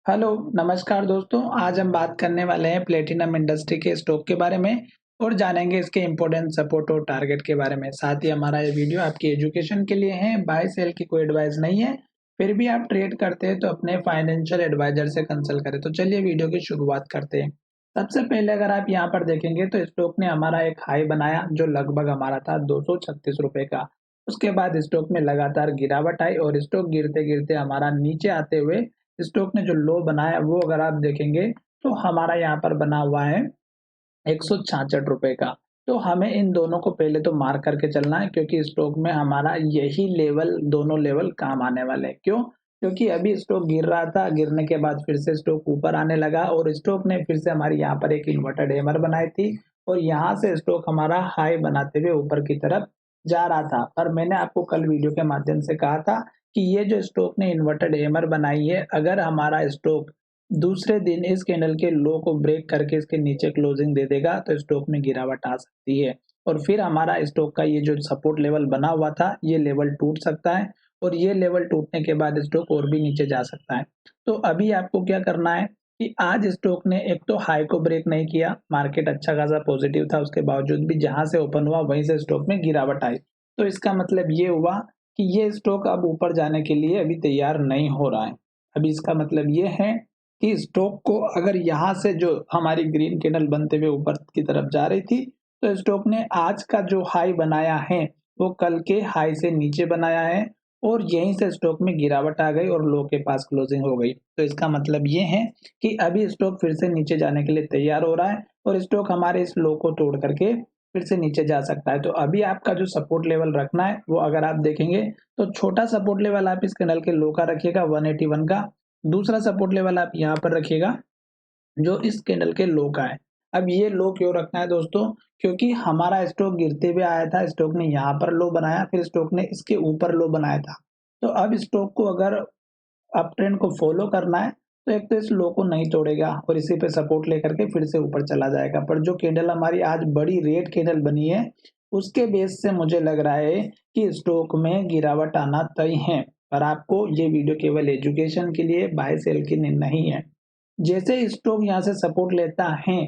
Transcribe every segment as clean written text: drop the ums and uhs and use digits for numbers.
Hello, नमस्कार दोस्तों। आज हम बात करने वाले हैं प्लेटिनम इंडस्ट्री के स्टॉक के बारे में और जानेंगे इसके इम्पोर्टेंट सपोर्ट और टारगेट के बारे में। साथ ही हमारा ये वीडियो आपकी एजुकेशन के लिए है, बाय सेल की कोई एडवाइस नहीं है। फिर भी आप ट्रेड करते हैं तो अपने फाइनेंशियल एडवाइजर से कंसल्ट करें। तो चलिए वीडियो की शुरुआत करते हैं। सबसे पहले अगर आप यहाँ पर देखेंगे तो स्टॉक ने हमारा एक हाई बनाया जो लगभग हमारा था 236 रुपए का। उसके बाद स्टॉक में लगातार गिरावट आई और स्टॉक गिरते गिरते हमारा नीचे आते हुए स्टॉक ने जो लो बनाया वो अगर आप देखेंगे तो हमारा यहाँ पर बना हुआ है 166 रुपए का। तो हमें इन दोनों को पहले तो मार्क करके चलना है क्योंकि स्टॉक में हमारा यही लेवल दोनों लेवल काम आने वाले हैं। क्यों? क्योंकि अभी स्टॉक गिर रहा था, गिरने के बाद फिर से स्टॉक ऊपर आने लगा और स्टॉक ने फिर से हमारी यहाँ पर एक इन्वर्टेड हैमर बनाई थी और यहाँ से स्टॉक हमारा हाई बनाते हुए ऊपर की तरफ जा रहा था। पर मैंने आपको कल वीडियो के माध्यम से कहा था कि ये जो स्टॉक ने इन्वर्टेड हैमर बनाई है, अगर हमारा स्टॉक दूसरे दिन इस कैंडल के लो को ब्रेक करके इसके नीचे क्लोजिंग दे देगा तो स्टॉक में गिरावट आ सकती है और फिर हमारा स्टॉक का ये जो सपोर्ट लेवल बना हुआ था ये लेवल टूट सकता है और ये लेवल टूटने के बाद स्टॉक और भी नीचे जा सकता है। तो अभी आपको क्या करना है कि आज स्टॉक ने एक तो हाई को ब्रेक नहीं किया, मार्केट अच्छा खासा पॉजिटिव था, उसके बावजूद भी जहां से ओपन हुआ वहीं से स्टॉक में गिरावट आई। तो इसका मतलब ये हुआ कि ये स्टॉक अब ऊपर जाने के लिए अभी तैयार नहीं हो रहा है। अभी इसका मतलब ये है कि स्टॉक को अगर यहाँ से जो हमारी ग्रीन कैंडल बनते हुए ऊपर की तरफ जा रही थी तो स्टॉक ने आज का जो हाई बनाया है वो कल के हाई से नीचे बनाया है और यहीं से स्टॉक में गिरावट आ गई और लो के पास क्लोजिंग हो गई। तो इसका मतलब ये है कि अभी स्टॉक फिर से नीचे जाने के लिए तैयार हो रहा है और स्टॉक हमारे इस लो को तोड़ करके फिर से नीचे जा सकता है। तो अभी आपका जो सपोर्ट लेवल रखना है वो अगर आप देखेंगे तो छोटा सपोर्ट लेवल आप इस कैंडल के लो का रखिएगा 181 का। दूसरा सपोर्ट लेवल आप यहाँ पर रखिएगा जो इस कैंडल के लो का है। अब ये लो क्यों रखना है दोस्तों? क्योंकि हमारा स्टॉक गिरते हुए आया था, स्टॉक ने यहाँ पर लो बनाया, फिर स्टॉक ने इसके ऊपर लो बनाया था। तो अब स्टॉक को अगर अप ट्रेंड को फॉलो करना है तो एक तो इस लो को नहीं तोड़ेगा और इसी पे सपोर्ट लेकर के फिर से ऊपर चला जाएगा। पर जो कैंडल हमारी आज बड़ी रेड कैंडल बनी है उसके बेस से मुझे लग रहा है कि स्टॉक में गिरावट आना तय है। पर आपको ये वीडियो केवल एजुकेशन के लिए, बाय सेल की नहीं है। जैसे स्टॉक यहाँ से सपोर्ट लेता है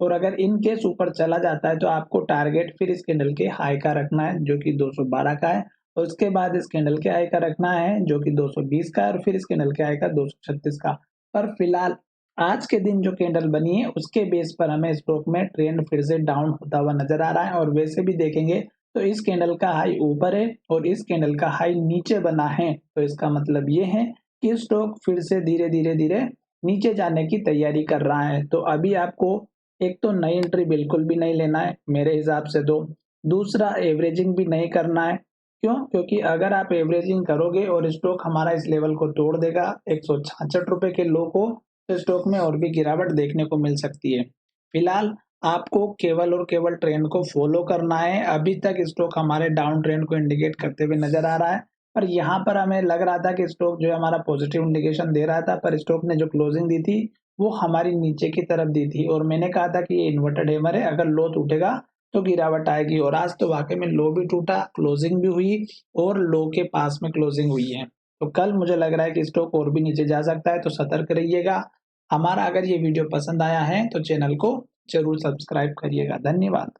और अगर इन केस ऊपर चला जाता है तो आपको टारगेट फिर इस कैंडल के हाई का रखना है जो कि 212 का है और उसके बाद इस कैंडल के हाई का रखना है जो कि 220 का है और फिर इस कैंडल के हाई का 236 का। पर फिलहाल आज के दिन जो कैंडल बनी है उसके बेस पर हमें स्टॉक में ट्रेंड फिर से डाउन होता हुआ नजर आ रहा है और वैसे भी देखेंगे तो इस कैंडल का हाई ऊपर है और इस कैंडल का हाई नीचे बना है। तो इसका मतलब ये है कि स्टॉक फिर से धीरे धीरे धीरे नीचे जाने की तैयारी कर रहा है। तो अभी आपको एक तो नई एंट्री बिल्कुल भी नहीं लेना है मेरे हिसाब से, तो दूसरा एवरेजिंग भी नहीं करना है। क्यों? क्योंकि अगर आप एवरेजिंग करोगे और स्टॉक हमारा इस लेवल को तोड़ देगा 166 रुपए के लो को तो स्टॉक में और भी गिरावट देखने को मिल सकती है। फिलहाल आपको केवल और केवल ट्रेंड को फॉलो करना है। अभी तक स्टॉक हमारे डाउन ट्रेंड को इंडिकेट करते हुए नजर आ रहा है पर यहाँ पर हमें लग रहा था कि स्टॉक जो है हमारा पॉजिटिव इंडिकेशन दे रहा था, पर स्टॉक ने जो क्लोजिंग दी थी वो हमारी नीचे की तरफ दी थी और मैंने कहा था कि ये इन्वर्टेड हैमर है, अगर लो टूटेगा तो गिरावट आएगी और आज तो वाकई में लो भी टूटा, क्लोजिंग भी हुई और लो के पास में क्लोजिंग हुई है। तो कल मुझे लग रहा है कि स्टॉक और भी नीचे जा सकता है, तो सतर्क रहिएगा। हमारा अगर ये वीडियो पसंद आया है तो चैनल को जरूर सब्सक्राइब करिएगा। धन्यवाद।